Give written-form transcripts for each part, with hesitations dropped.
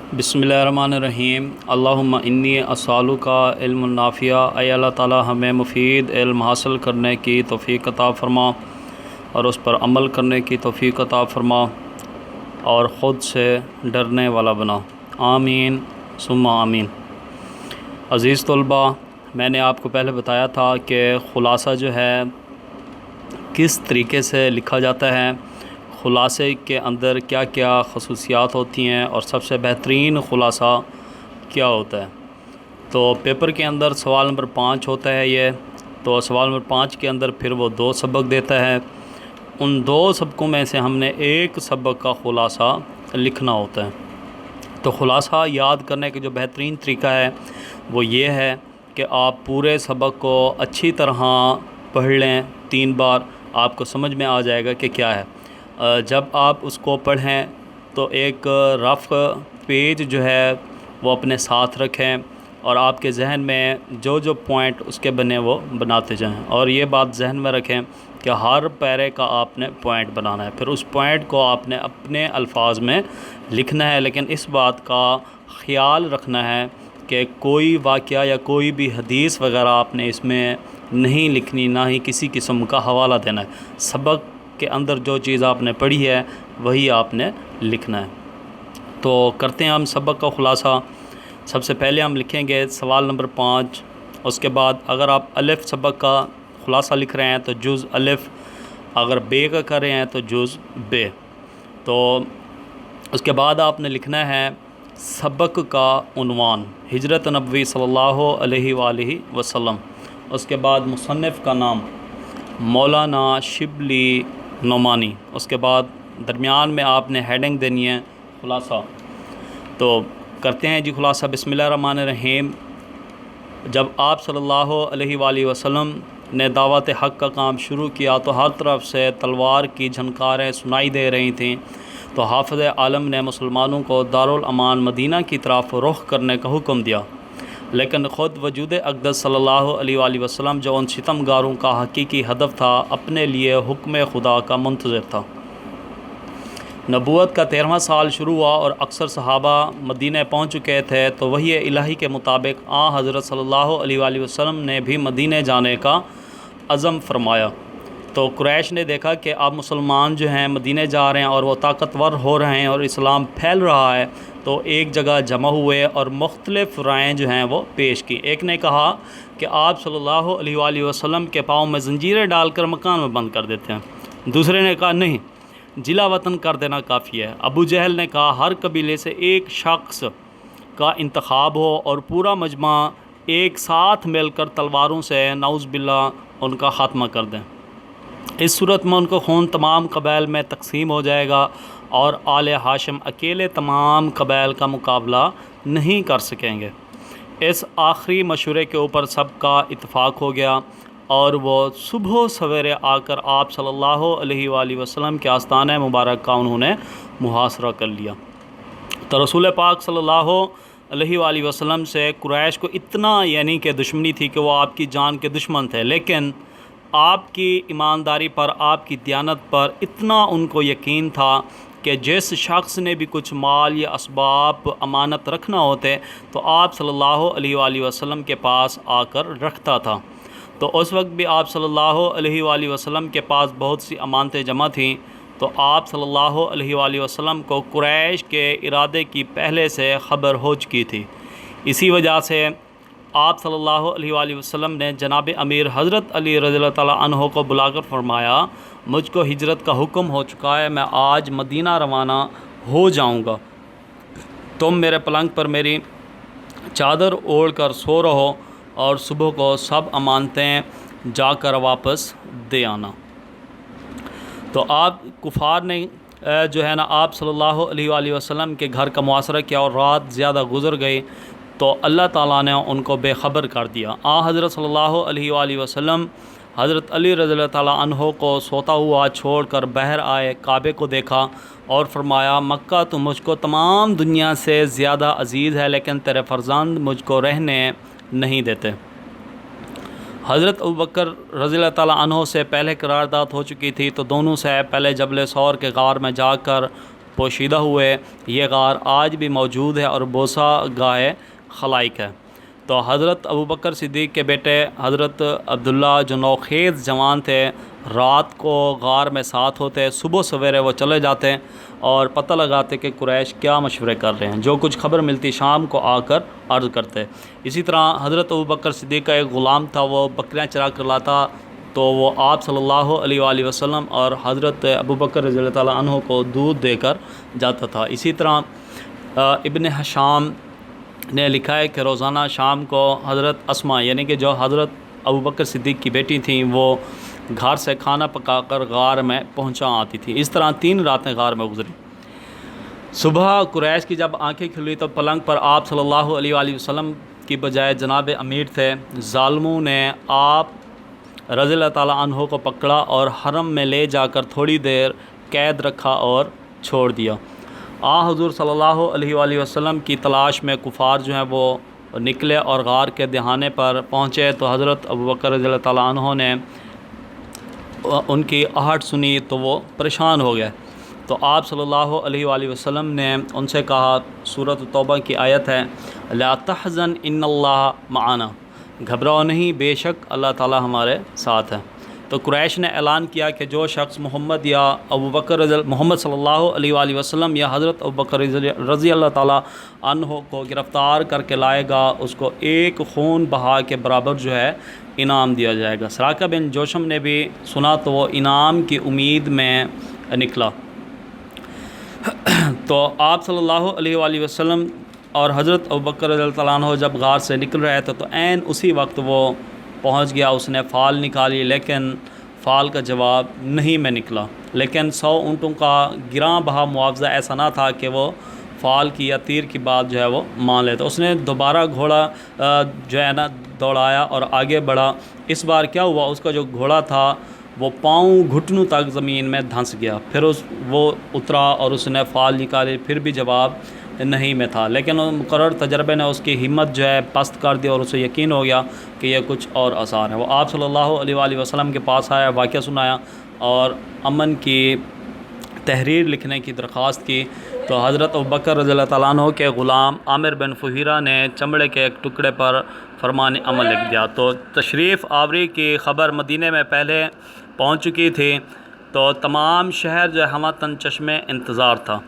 बिस्मिल्लाहिर्रहमानिर्रहीम। अल्लाहुम्मा इन्नी अस्सअलुका इल्मुन नाफ़िया। ऐ अल्लाह ताला हमें मुफ़ीद इल्म हासिल करने की तौफ़ीक़ अता फ़रमा और उस पर अमल करने की तौफ़ीक़ अता फ़रमा और ख़ुद से डरने वाला बना। आमीन सुमा आमीन। अज़ीज़ तलबा, मैंने आपको पहले बताया था कि ख़ुलासा जो है किस तरीके से लिखा जाता है, ख़ुलासे के अंदर क्या क्या खसूसियात होती हैं और सबसे बेहतरीन ख़ुलासा क्या होता है। तो पेपर के अंदर सवाल नंबर 5 होता है ये। तो सवाल नंबर 5 के अंदर फिर वो 2 सबक देता है। उन 2 सबकों में से हमने एक सबक का ख़ुलासा लिखना होता है। तो ख़ुलासा याद करने का जो बेहतरीन तरीका है वो ये है कि आप पूरे सबक को अच्छी तरह पढ़ लें 3 बार, आपको समझ में आ जाएगा कि क्या है। जब आप उसको पढ़ें तो एक रफ़ पेज जो है वो अपने साथ रखें और आपके जहन में जो जो पॉइंट उसके बने वो बनाते जाएं। और ये बात जहन में रखें कि हर पैरे का आपने पॉइंट बनाना है, फिर उस पॉइंट को आपने अपने अल्फाज में लिखना है। लेकिन इस बात का ख़्याल रखना है कि कोई वाक़या या कोई भी हदीस वग़ैरह आपने इसमें नहीं लिखनी, ना ही किसी किस्म का हवाला देना है। सबक के अंदर जो चीज़ आपने पढ़ी है वही आपने लिखना है। तो करते हैं हम सबक का ख़ुलासा। सबसे पहले हम लिखेंगे सवाल नंबर 5। उसके बाद अगर आप अलिफ़ सबक का ख़ुलासा लिख रहे हैं तो जुज़ अलिफ़, अगर बे का कर रहे हैं तो जुज़ बे। तो उसके बाद आपने लिखना है सबक का उन्वान, हिजरत नबवी सल्लल्लाहु अलैहि वसल्लम। उसके बाद मुसन्निफ़ का नाम मौलाना शिबली नोमानी। उसके बाद दरमियान में आपने हेडिंग देनी है ख़ुलासा। तो करते हैं जी ख़ुलासा। बिस्मिल्लाहिर्रहमानिर्रहीम। जब आप सल्लल्लाहु अलैहि वसल्लम ने दावत हक़ का काम शुरू किया तो हर तरफ से तलवार की झनकारें सुनाई दे रही थीं। तो हाफ़िज़ आलम ने मुसलमानों को दारुल अमान मदीना की तरफ रुख़ करने का हुक्म दिया, लेकिन ख़ुद वजूद अक़दस सल्लल्लाहु अलैहि वसल्लम जो उन सितमगारों का हकीकी हदफ था, अपने लिए हुक्म खुदा का मुंतज़िर था। नबूवत का 13वां साल शुरू हुआ और अक्सर सहाबा मदीने पहुँच चुके थे। तो वही इलाही के मुताबिक हज़रत सल्लल्लाहु अलैहि वसल्लम ने भी मदीने जाने का अज़म फ़रमाया। तो कुरैश ने देखा कि अब मुसलमान जो हैं मदीने जा रहे हैं और वो ताकतवर हो रहे हैं और इस्लाम फैल रहा है, तो एक जगह जमा हुए और मुख्तलिफ़ रायें जो हैं वो पेश की। एक ने कहा कि आप सल्लल्लाहु अलैहि वसल्लम के पाँव में ज़ंजीरें डालकर मकान में बंद कर देते हैं। दूसरे ने कहा नहीं, जिला वतन कर देना काफ़ी है। अबू जहल ने कहा हर कबीले से एक शख्स का इंतखाब हो और पूरा मजमा एक साथ मिलकर तलवारों से नाउज़ बिल्लाह उनका ख़ात्मा कर दें। इस सूरत में उनको खून तमाम कबाइल में तकसीम हो जाएगा और आले हाशिम अकेले तमाम कबाइल का मुकाबला नहीं कर सकेंगे। इस आखिरी मशवरे के ऊपर सबका इत्फ़ाक़ हो गया और वो सुबह सवेरे आकर आप सल्लल्लाहु अलैहि वसल्लम के आस्ताने मुबारक का उन्होंने मुहासरा कर लिया। तो रसूल पाक सल्लल्लाहु अलैहि वसल्लम से कुरैश को इतना यानी कि दुश्मनी थी कि वो आपकी जान के दुश्मन थे, लेकिन आपकी ईमानदारी पर, आपकी दियानत पर इतना उनको यकीन था कि जिस शख्स ने भी कुछ माल या असबाब अमानत रखना होते तो आप सल्लल्लाहु अलैहि वसल्लम के पास आकर रखता था। तो उस वक्त भी आप सल्लल्लाहु अलैहि वसल्लम के पास बहुत सी अमानतें जमा थीं। तो आप सल्लल्लाहु अलैहि वसल्लम को कुरैश के इरादे की पहले से ख़बर हो चुकी थी। इसी वजह से आप सल्लल्लाहु अलैहि वसल्लम ने जनाब अमीर हज़रत अली रज़ियल्लाहु ताला अन्हो को बुलाकर फरमाया, मुझको हिजरत का हुक्म हो चुका है, मैं आज मदीना रवाना हो जाऊंगा। तुम मेरे पलंग पर मेरी चादर ओढ़ कर सो रहो और सुबह को सब अमानतें जाकर वापस दे आना। तो आप कुफार ने जो है ना आप सल्लल्लाहु अलैहि वसल्लम के घर का मुआसरा किया और रात ज़्यादा गुज़र गई तो अल्लाह ताला ने उनको बेखबर कर दिया। हज़रत सल्लल्लाहु अलैहि वसल्लम हज़रत अली रज़ियल्लाहु ताला अन्हो को सोता हुआ छोड़कर बाहर आए, काबे को देखा और फरमाया, मक्का तो मुझको तमाम दुनिया से ज़्यादा अज़ीज़ है, लेकिन तेरे फ़र्जंद मुझको रहने नहीं देते। हज़रत अबू बकर रज़ियल्लाहु ताला अन्हो से पहले करारदाद हो चुकी थी, तो दोनों से पहले जबल सौर के गार में जाकर پوشیدہ ہوئے۔ یہ غار آج بھی موجود ہے اور بوسہ گاہ خلائق ہے۔ تو حضرت ابوبکر صدیق کے بیٹے حضرت عبداللہ جو نوخیز جوان تھے، رات کو غار میں ساتھ ہوتے، صبح سویرے وہ چلے جاتے اور پتہ لگاتے کہ قریش کیا مشورے کر رہے ہیں، جو کچھ خبر ملتی شام کو آ کر عرض کرتے۔ اسی طرح حضرت ابوبکر صدیق کا ایک غلام تھا، وہ بکریاں چرا کر لاتا تو وہ آپ صلی اللہ علیہ وآلہ وسلم اور حضرت ابوبکر رضی اللہ تعالیٰ عنہ کو دودھ دے کر جاتا تھا۔ اسی طرح ابن حشام نے لکھا ہے کہ روزانہ شام کو حضرت اسما یعنی کہ جو حضرت ابوبکر صدیق کی بیٹی تھیں، وہ گھر سے کھانا پکا کر غار میں پہنچا آتی تھی۔ اس طرح 3 راتیں غار میں گزری۔ صبح قریش کی جب آنکھیں کھلی تو پلنگ پر آپ صلی اللہ علیہ وآلہ وسلم کی بجائے جناب امیر تھے۔ ظالموں نے آپ رضی اللہ تعالیٰ عنہ کو پکڑا اور حرم میں لے جا کر تھوڑی دیر قید رکھا اور چھوڑ دیا۔ حضور صلی اللہ علیہ وآلہ وسلم کی تلاش میں کفار جو ہیں وہ نکلے اور غار کے دہانے پر پہنچے تو حضرت ابوبکر رضی اللہ تعالیٰ عنہ نے ان کی آہٹ سنی تو وہ پریشان ہو گئے۔ تو آپ صلی اللہ علیہ وآلہ وسلم نے ان سے کہا، سورۃ توبہ کی آیت ہے، لا تحزن ان اللہ معنا، گھبراؤ نہیں، بے شک اللہ تعالیٰ ہمارے ساتھ ہے۔ تو قریش نے اعلان کیا کہ جو شخص محمد یا محمد صلی اللہ علیہ وآلہ وسلم یا حضرت ابوبکر رضی اللہ تعالیٰ عنہ کو گرفتار کر کے لائے گا، اس کو 1 خون بہا کے برابر جو ہے انعام دیا جائے گا۔ سراقہ بن جوشم نے بھی سنا تو وہ انعام کی امید میں نکلا۔ تو آپ صلی اللہ علیہ وآلہ وسلم اور حضرت ابوبکر رضی اللہ تعالیٰ عنہ جب غار سے نکل رہے تھے تو عین اسی وقت وہ پہنچ گیا۔ اس نے فال نکالی لیکن فال کا جواب نہیں میں نکلا، لیکن 100 اونٹوں کا گراں بہا معاوضہ ایسا نہ تھا کہ وہ فال کی یا تیر کی بات جو ہے وہ مان لے۔ تو اس نے دوبارہ گھوڑا جو ہے نا دوڑایا اور آگے بڑھا۔ اس بار کیا ہوا، اس کا جو گھوڑا تھا وہ پاؤں گھٹنوں تک زمین میں دھنس گیا۔ پھر وہ اترا اور اس نے فال نکالے، پھر بھی جواب نہیں میں تھا، لیکن مقرر تجربے نے اس کی ہمت جو ہے پست کر دی اور اسے یقین ہو گیا کہ یہ کچھ اور آسان ہے۔ وہ آپ صلی اللہ علیہ وآلہ وسلم کے پاس آیا، واقعہ سنایا اور امن کی تحریر لکھنے کی درخواست کی۔ تو حضرت ابوبکر رضی اللہ تعالیٰ عنہ کے غلام عامر بن فہیرہ نے چمڑے کے ایک ٹکڑے پر فرمان عمل لکھ دیا۔ تو تشریف آوری کی خبر مدینے میں پہلے پہنچ چکی تھی، تو تمام شہر جو ہے ہمتاً چشمے انتظار تھا۔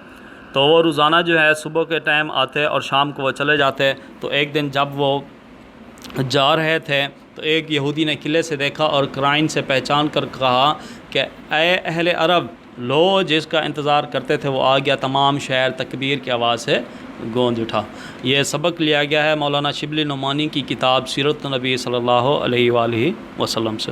تو وہ روزانہ جو ہے صبح کے ٹائم آتے اور شام کو وہ چلے جاتے۔ تو ایک دن جب وہ جا رہے تھے تو ایک یہودی نے قلعے سے دیکھا اور قرائن سے پہچان کر کہا کہ اے اہل عرب، لو جس کا انتظار کرتے تھے وہ آ گیا۔ تمام شہر تکبیر کی آواز سے گونج اٹھا۔ یہ سبق لیا گیا ہے مولانا شبلی نعمانی کی کتاب سیرت النبی صلی اللہ علیہ وآلہ وسلم سے۔